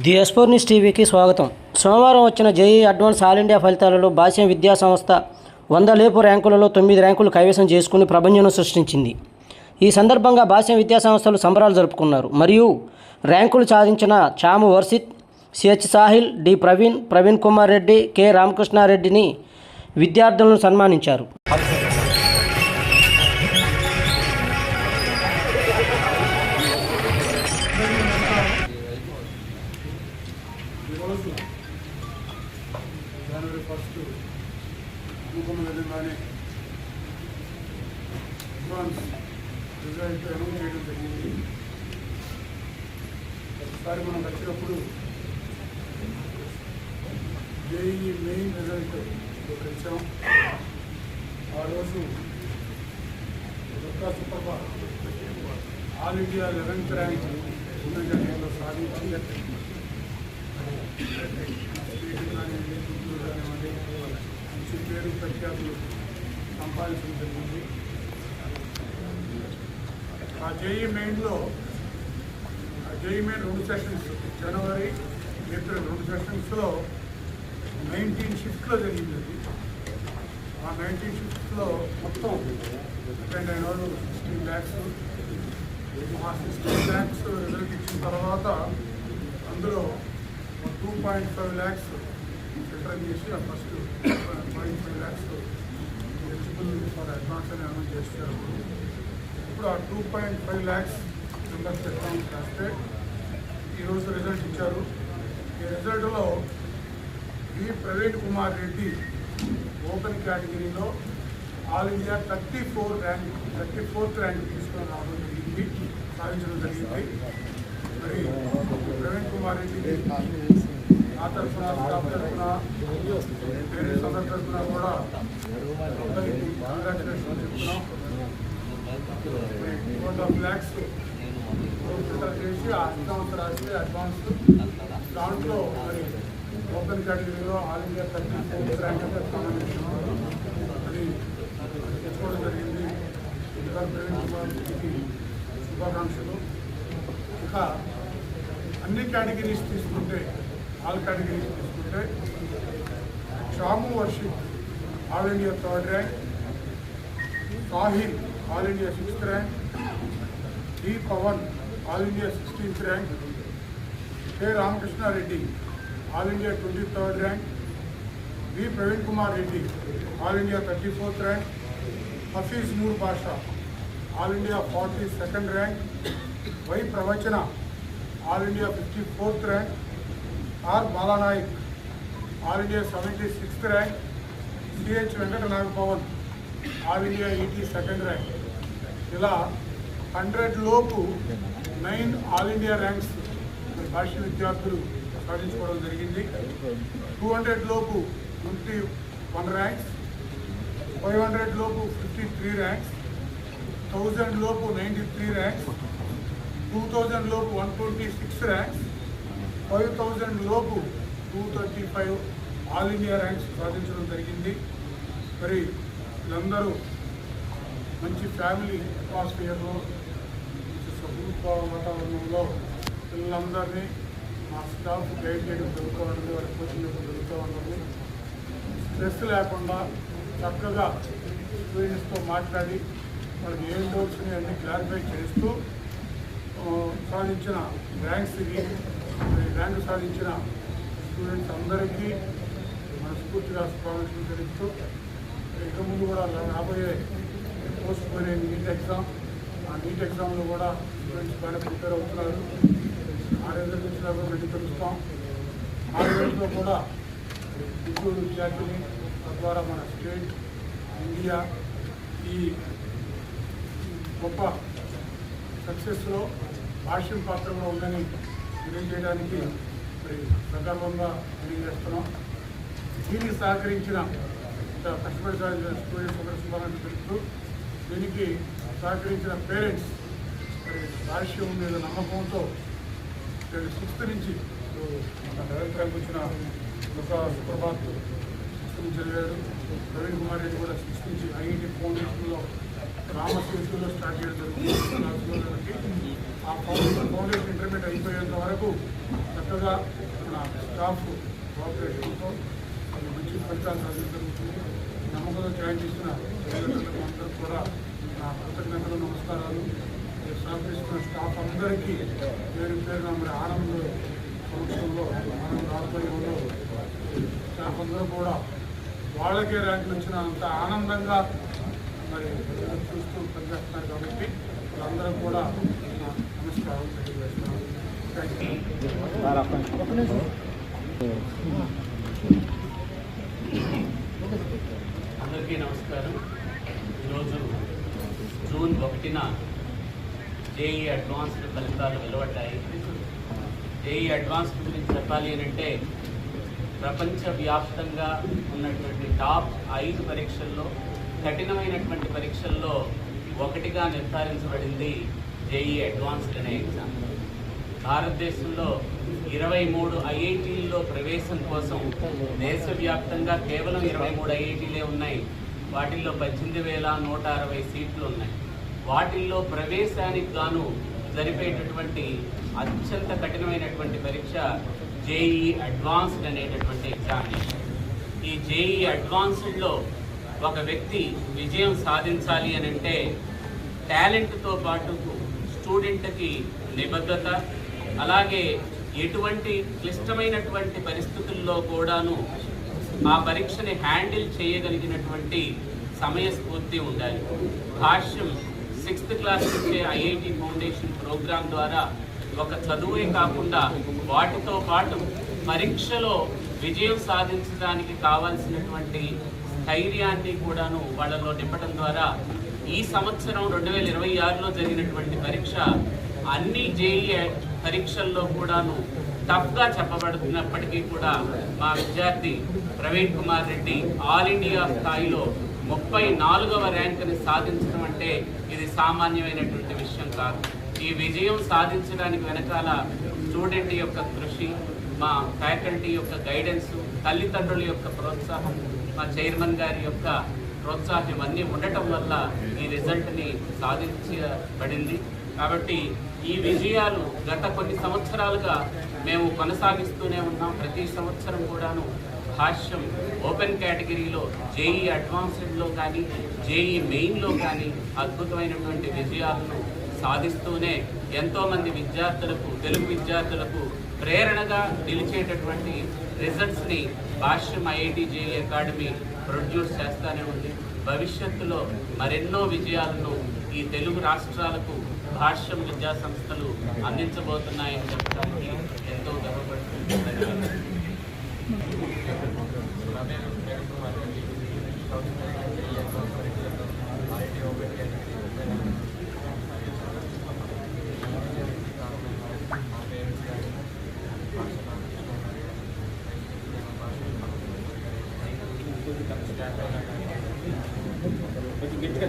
The ఎస్పోర్నిస్ టీవీకి స్వాగతం. సోమవారం వచ్చిన జేఈఈ అడ్వాన్స్ ఆల్ ఇండియా ఫలితాలలో భాష్యం విద్యా సంస్థ 100 లేపు ర్యాంకులలో 9 ర్యాంకులు కైవసం చేసుకుని ప్రభంజనం సృష్టించింది. ఈ సందర్భంగా భాష్యం విద్యా సంస్థలు సంబరాలు జరుపుకున్నారు. మరియు ర్యాంకులు సాధించిన Chamu Varshith, CH Sahil, D Praveen Kumar Reddy, K రామకృష్ణారెడ్డిని విద్యార్థులను సన్మానించారు. జనవరి 1 అనుకున్న విధంగానే అడ్వాన్స్ రిజల్ట్ అనౌన్స్ చేయడం జరిగింది. ఒకసారి మనం వచ్చినప్పుడు జేఈఈ మెయిన్ రిజల్ట్ కలిసాం. ఆ రోజు దుర్గా సుప్రభ ఆల్ ఇండియా 11th ర్యాంక్ ఉన్నతంలో సాధించి మంచి పేరు ప్రఖ్యాతులు సంపాదించడం జరిగింది. ఆ జేఈఈ మెయిన్లో జేఈఈ మెయిన్ 2 సెషన్స్, జనవరి, ఏప్రిల్ 2 సెషన్స్లో 19 షిఫ్ట్లో జరిగింది. ఆ 19 షిఫ్ట్స్లో మొత్తం అటెండ్ అయిన వాళ్ళు 16 lakhs. ఆ 16 lakhs రిజల్ట్ ఇచ్చిన తర్వాత అందులో 2.5 lakhs రిటర్న్ చేసి ఆ first 2.5 lakhs eligible for advance అని అనౌన్స్ చేస్తారు. ఇప్పుడు ఆ 2.5 lakhs మెంబర్స్ అడ్వాన్స్ చేస్తే ఈరోజు రిజల్ట్ ఇచ్చారు. ఈ రిజల్ట్లో ఈ ప్రవీణ్ కుమార్ రెడ్డి ఓపెన్ కేటగిరీలో ఆల్ ఇండియా 34th ర్యాంక్ తీసుకొని రావడం జరిగింది, సాధించడం జరిగింది. మరి ప్రవీణ్ కుమార్ రెడ్డి ఆ తరఫున, స్టాఫ్ తరఫున, పేరెంట్స్ అందరి తరఫున కూడా అందరికీ కంగ్రాచులేషన్ చెప్తున్నాం. 2.5 lakhs ప్రిపేర్ చేసి ఆ ఎగ్జామ్స్ రాసి అడ్వాన్స్ దాంట్లో మరి ఓపెన్ కేటగిరీలో ఆల్ ఇండియా 34th ర్యాంక్ అంటే అది తెచ్చుకోవడం జరిగింది. ప్రవీణ్ కుమార్ రెడ్డికి శుభాకాంక్షలు. ఇక అన్ని కేటగిరీస్ తీసుకుంటే, ఆల్ కేటగిరీస్ తీసుకుంటే Chamu Varshith all India 3rd rank, Sahil all India 6th rank, D Pavan all India 16th rank, K Ramakrishna Reddy all India 23rd rank, V Praveen Kumar Reddy all India 34th rank, Hafeez Noor Basha all India 42nd rank, Y Pravachana all India 54th rank, R Balanayak all India 76th rank, CH Venkata Nagapavan all India 82nd rank. ఇలా 100 లోపు 9 all India ranks భాష్య విద్యార్థులు సాధించుకోవడం జరిగింది. 200 లోపు 21 ranks, 500 లోపు 53 ranks, 1000 లోపు 93 ranks, 2000 లోపు 126 ranks, 5000 లోపు 235 ఆల్ ఇండియా ర్యాంక్స్ సాధించడం జరిగింది. మరి వీళ్ళందరూ మంచి ఫ్యామిలీ అట్మాస్ఫియర్లో, మంచి సభ్యుత్వ వాతావరణంలో పిల్లలందరినీ మా స్టాఫ్ గైడ్ చేయడం జరుగుతూ ఉన్నది, వారి కోచింగ్ జరుగుతూ ఉన్నది. స్ట్రెస్ లేకుండా చక్కగా స్టూడెంట్స్తో మాట్లాడి వాళ్ళకి ఏం డౌట్స్ అన్నీ క్లారిఫై చేస్తూ సాధించిన ర్యాంక్స్ ఇవి. ర్యాంక్ సాధించిన స్టూడెంట్స్ అందరికీ మనస్ఫూర్తిగా శుభాకాంక్షలు తెలుపుతూ ఇక ముందు కూడా రాబోయే పోస్ట్ పోయిన నీట్ ఎగ్జామ్, ఆ నీట్ ఎగ్జామ్లో కూడా స్టూడెంట్స్ బాగా ప్రిపేర్ అవుతున్నారు. ఆ రిజల్ట్ వచ్చినా కూడా వెళ్ళి తెలుస్తాం. ఆ రిజల్ట్లో కూడా విద్యుత్ విద్యార్థిని తద్వారా మన స్టేట్, ఇండియా ఈ గొప్ప సక్సెస్లో భాష్యం పాత్ర కూడా ఉందని తెలియజేయడానికి మరి సందర్భంగా తెలియజేస్తున్నాం. దీనికి సహకరించిన కష్టపడి సాధించిన స్టూడెంట్స్ ఒకరి శుభాకాంక్షలు తెలుపుతూ, దీనికి సహకరించిన పేరెంట్స్ మరి భాష్యం మీద నమ్మకంతో 6th నుంచి 11th ర్యాంక్ వచ్చిన దుర్గా సుప్రభాత్ 6th నుంచి చదివాడు. ప్రవీణ్ కుమార్ రెడ్డి కూడా 6th నుంచి ఐఐటి ఫౌండేషన్లో రామశిల్పులో స్టార్ట్ చేయడం జరుగుతుంది క్లాసులకి. ఆ ఫౌండేషన్ ఇంటర్మీడియట్ అయిపోయేంత వరకు చక్కగా మన స్టాఫ్ కోఆపరేషన్తో మంచి ఫలితాలు సాధించడం జరుగుతుంది. నమ్మకంలో జాయిన్ చేసిన తల్లిదండ్రులకు అందరూ కూడా నా కృతజ్ఞతలు, నమస్కారాలు. సహకరిస్తున్న స్టాఫ్ అందరికీ పేరు పేరున మరి ఆనంద సంవత్సరంలో ఆనంద ఆధ్వర్యంలో స్టాఫ్ అందరూ కూడా వాళ్ళకే ర్యాంకులు వచ్చిన అంత ఆనందంగా మరి చూస్తూ పనిచేస్తున్నారు కాబట్టి వాళ్ళందరూ కూడా నా నమస్కారం తెలియజేస్తున్నాను. అందరికీ నమస్కారం. ఈరోజు జూన్ 1న జేఈ అడ్వాన్స్డ్ ఫలితాలు వెలువడ్డాయి. జేఈ అడ్వాన్స్డ్ గురించి చెప్పాలి అని అంటే ప్రపంచవ్యాప్తంగా ఉన్నటువంటి టాప్ 5 పరీక్షల్లో కఠినమైనటువంటి పరీక్షల్లో ఒకటిగా నిర్ధారించబడింది జేఈ అడ్వాన్స్డ్ అనే ఎగ్జామ్. భారతదేశంలో 23 ఐఐటీల్లో ప్రవేశం కోసం దేశవ్యాప్తంగా కేవలం 23 ఐఐటీలే ఉన్నాయి. వాటిల్లో 18,160 సీట్లు ఉన్నాయి. వాటిల్లో ప్రవేశానికి గాను జరిపేటటువంటి అత్యంత కఠినమైనటువంటి పరీక్ష జేఈ అడ్వాన్స్డ్ అనేటటువంటి ఎగ్జామినేషన్. ఈ జేఈ అడ్వాన్స్డ్లో ఒక వ్యక్తి విజయం సాధించాలి అని అంటే టాలెంట్తో పాటు స్టూడెంట్కి నిబద్ధత, అలాగే ఎటువంటి క్లిష్టమైనటువంటి పరిస్థితుల్లో కూడాను ఆ పరీక్షని హ్యాండిల్ చేయగలిగినటువంటి సమయస్ఫూర్తి ఉండాలి. భాష్యం 6th క్లాస్ నుంచే ఐఐటి ఫౌండేషన్ ప్రోగ్రాం ద్వారా ఒక చదువే కాకుండా వాటితో పాటు పరీక్షలో విజయం సాధించడానికి కావాల్సినటువంటి ధైర్యాన్ని కూడాను వాళ్ళలో నింపడం ద్వారా ఈ సంవత్సరం 2026లో జరిగినటువంటి పరీక్ష అన్ని జేఈ పరీక్షల్లో కూడాను టఫ్గా చెప్పబడుతున్నప్పటికీ కూడా మా విద్యార్థి ప్రవీణ్ కుమార్ రెడ్డి ఆల్ ఇండియా స్థాయిలో 34వ ర్యాంకుని సాధించడం అంటే ఇది సామాన్యమైనటువంటి విషయం కాదు. ఈ విజయం సాధించడానికి వెనకాల స్టూడెంట్ యొక్క కృషి, మా ఫ్యాకల్టీ యొక్క గైడెన్స్, తల్లిదండ్రుల యొక్క ప్రోత్సాహం, మా చైర్మన్ గారి యొక్క ప్రోత్సాహం ఇవన్నీ ఉండటం వల్ల ఈ రిజల్ట్ని సాధించబడింది. కాబట్టి ఈ విజయాలు గత కొన్ని సంవత్సరాలుగా మేము కొనసాగిస్తూనే ఉన్నాం. ప్రతి సంవత్సరం కూడాను భాష్యం ఓపెన్ కేటగిరీలో జేఈ అడ్వాన్స్డ్లో కానీ జేఈ మెయిన్లో కానీ అద్భుతమైనటువంటి విజయాలను సాధిస్తూనే ఎంతోమంది విద్యార్థులకు, తెలుగు విద్యార్థులకు ప్రేరణగా నిలిచేటటువంటి రిజల్ట్స్ని భాష్యం ఐఐటి జేఈ అకాడమీ ప్రొడ్యూస్ చేస్తూనే ఉంది. భవిష్యత్తులో మరెన్నో విజయాలను ఈ తెలుగు రాష్ట్రాలకు భాష్యం విద్యా సంస్థలు అందించబోతున్నాయని చెప్పడానికి ఎంతో గర్వపడుతుంది. గట్టిగా